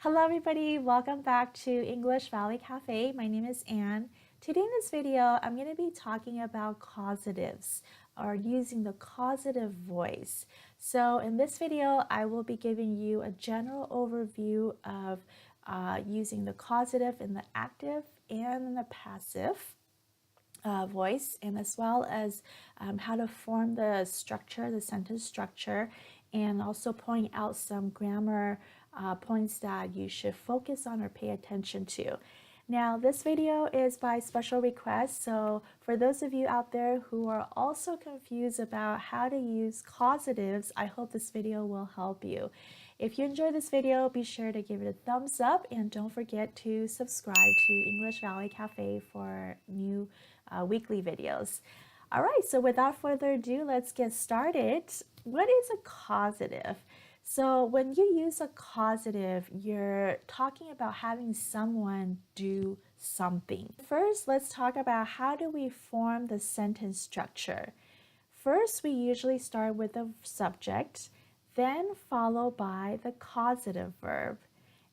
Hello everybody, welcome back to English Valley Cafe. My name is Anne. Today in this video, I'm going to be talking about causatives or using the causative voice. So in this video, I will be giving you a general overview of using the causative in the active and in the passive voice, and as well as how to form the structure, the sentence structure, and also point out some grammar points that you should focus on or pay attention to. Now, this video is by special request, so for those of you out there who are also confused about how to use causatives, I hope this video will help you. If you enjoyed this video, be sure to give it a thumbs up and don't forget to subscribe to English Valley Cafe for new weekly videos. All right, so without further ado, let's get started. What is a causative? So when you use a causative, you're talking about having someone do something. First, let's talk about how do we form the sentence structure. First, we usually start with the subject, then followed by the causative verb,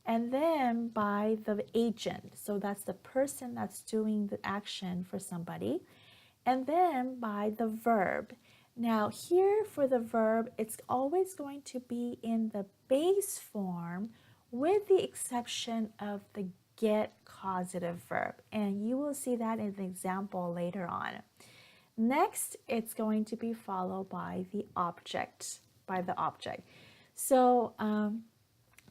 and then by the agent. So that's the person that's doing the action for somebody, and then by the verb. Now here for the verb, it's always going to be in the base form with the exception of the get causative verb. And you will see that in the example later on. Next, it's going to be followed by the object, So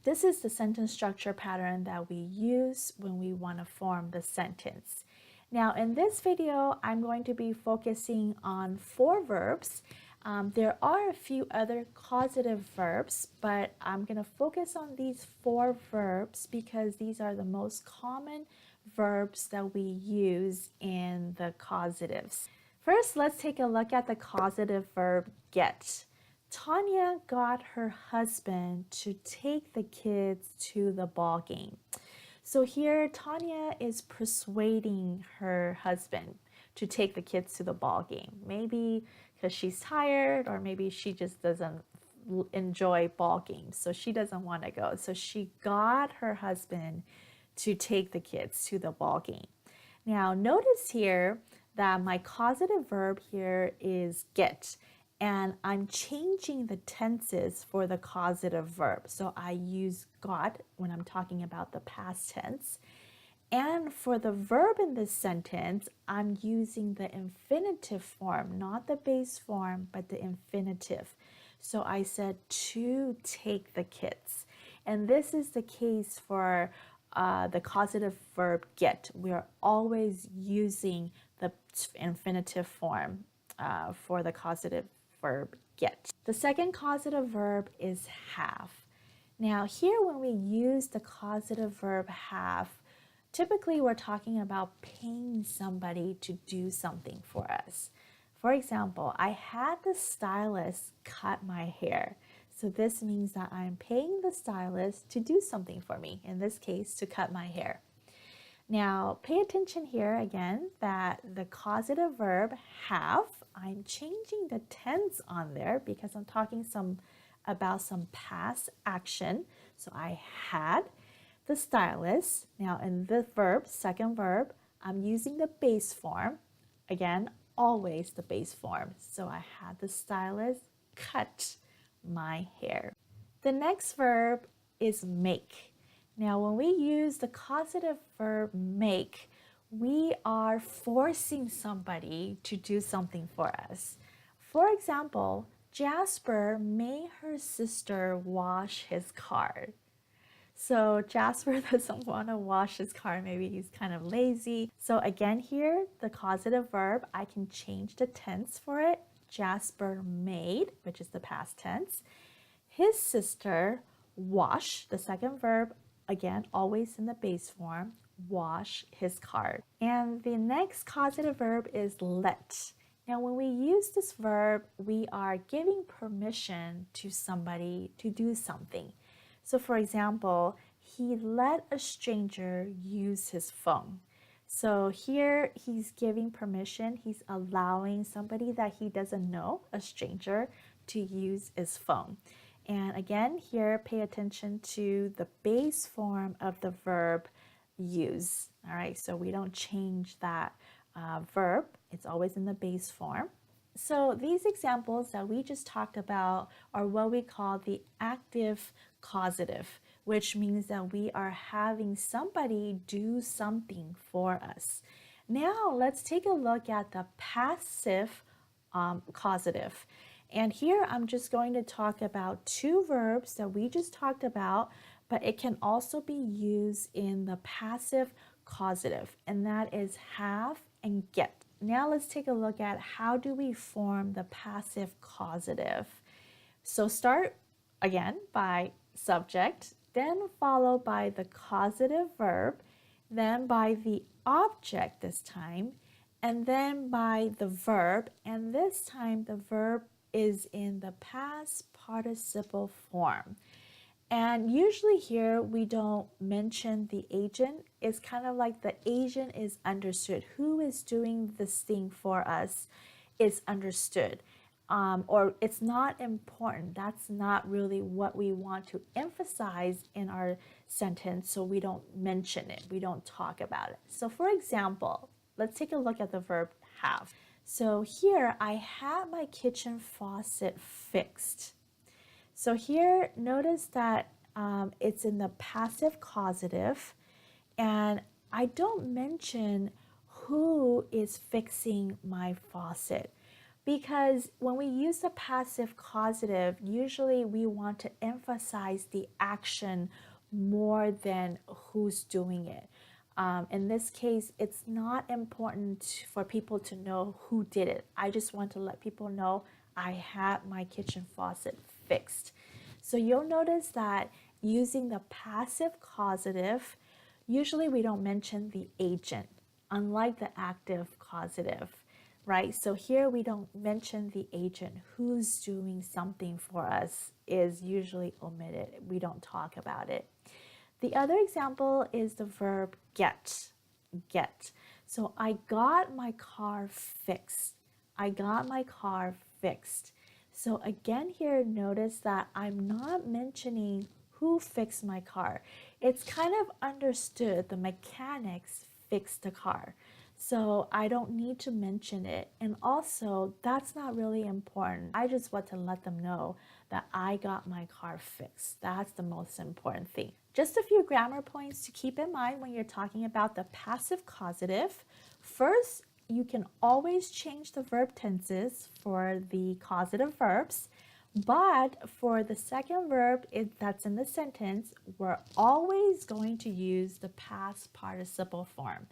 this is the sentence structure pattern that we use when we want to form the sentence. Now in this video, I'm going to be focusing on 4 verbs. There are a few other causative verbs, but I'm going to focus on these 4 verbs because these are the most common verbs that we use in the causatives. First, let's take a look at the causative verb get. Tanya got her husband to take the kids to the ball game. So here, Tanya is persuading her husband to take the kids to the ball game. Maybe because she's tired, or maybe she just doesn't enjoy ball games, so she doesn't want to go. So she got her husband to take the kids to the ball game. Now, notice here that my causative verb here is get. And I'm changing the tenses for the causative verb. So I use got when I'm talking about the past tense. And for the verb in this sentence, I'm using the infinitive form, not the base form, but the infinitive. So I said to take the kids. And this is the case for the causative verb get. We are always using the infinitive form for the causative verb get. The second causative verb is have. Now here when we use the causative verb have, typically we're talking about paying somebody to do something for us. For example, I had the stylist cut my hair. So this means that I'm paying the stylist to do something for me, in this case to cut my hair. Now, pay attention here again that the causative verb have, I'm changing the tense on there because I'm talking about some past action. So I had the stylist. Now in the verb, second verb, I'm using the base form. Again, always the base form. So I had the stylist cut my hair. The next verb is make. Now, when we use the causative verb make, we are forcing somebody to do something for us. For example, Jasper made her sister wash his car. So Jasper doesn't want to wash his car. Maybe he's kind of lazy. So again here, the causative verb, I can change the tense for it. Jasper made, which is the past tense. His sister wash, the second verb, again, always in the base form, wash his car. And the next causative verb is let. Now, when we use this verb, we are giving permission to somebody to do something. So for example, he let a stranger use his phone. So here he's giving permission, he's allowing somebody that he doesn't know, a stranger, to use his phone. And again, here, pay attention to the base form of the verb use. All right, so we don't change that verb. It's always in the base form. So these examples that we just talked about are what we call the active causative, which means that we are having somebody do something for us. Now let's take a look at the passive causative. And here I'm just going to talk about two verbs that we just talked about, but it can also be used in the passive causative, and that is have and get. Now let's take a look at how do we form the passive causative. So start again by subject, then followed by the causative verb, then by the object this time, and then by the verb, and this time the verb is in the past participle form. And usually here we don't mention the agent. It's kind of like the agent is understood. Who is doing this thing for us is understood. Or it's not important. That's not really what we want to emphasize in our sentence, so we don't mention it. We don't talk about it. So for example, let's take a look at the verb have. So here I had my kitchen faucet fixed. So here, notice that it's in the passive causative, and I don't mention who is fixing my faucet, because when we use the passive causative, usually we want to emphasize the action more than who's doing it. In this case, it's not important for people to know who did it. I just want to let people know I had my kitchen faucet fixed. So you'll notice that using the passive causative, usually we don't mention the agent, unlike the active causative, right? So here we don't mention the agent. Who's doing something for us is usually omitted. We don't talk about it. The other example is the verb get. So I got my car fixed. I got my car fixed. So again here, notice that I'm not mentioning who fixed my car. It's kind of understood the mechanics fixed the car. So I don't need to mention it. And also, that's not really important. I just want to let them know that I got my car fixed. That's the most important thing. Just a few grammar points to keep in mind when you're talking about the passive causative. First, you can always change the verb tenses for the causative verbs, but for the second verb that's in the sentence, we're always going to use the past participle form.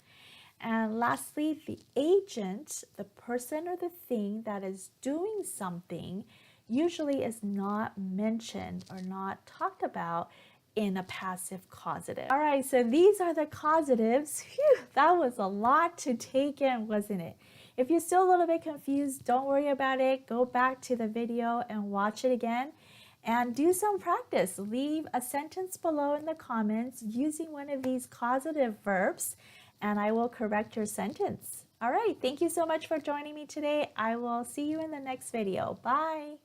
And lastly, the agent, the person or the thing that is doing something, usually is not mentioned or not talked about in a passive causative. All right, so these are the causatives. Phew, that was a lot to take in, wasn't it? If you're still a little bit confused, don't worry about it. Go back to the video and watch it again and do some practice. Leave a sentence below in the comments using one of these causative verbs, and I will correct your sentence. All right, thank you so much for joining me today. I will see you in the next video. Bye.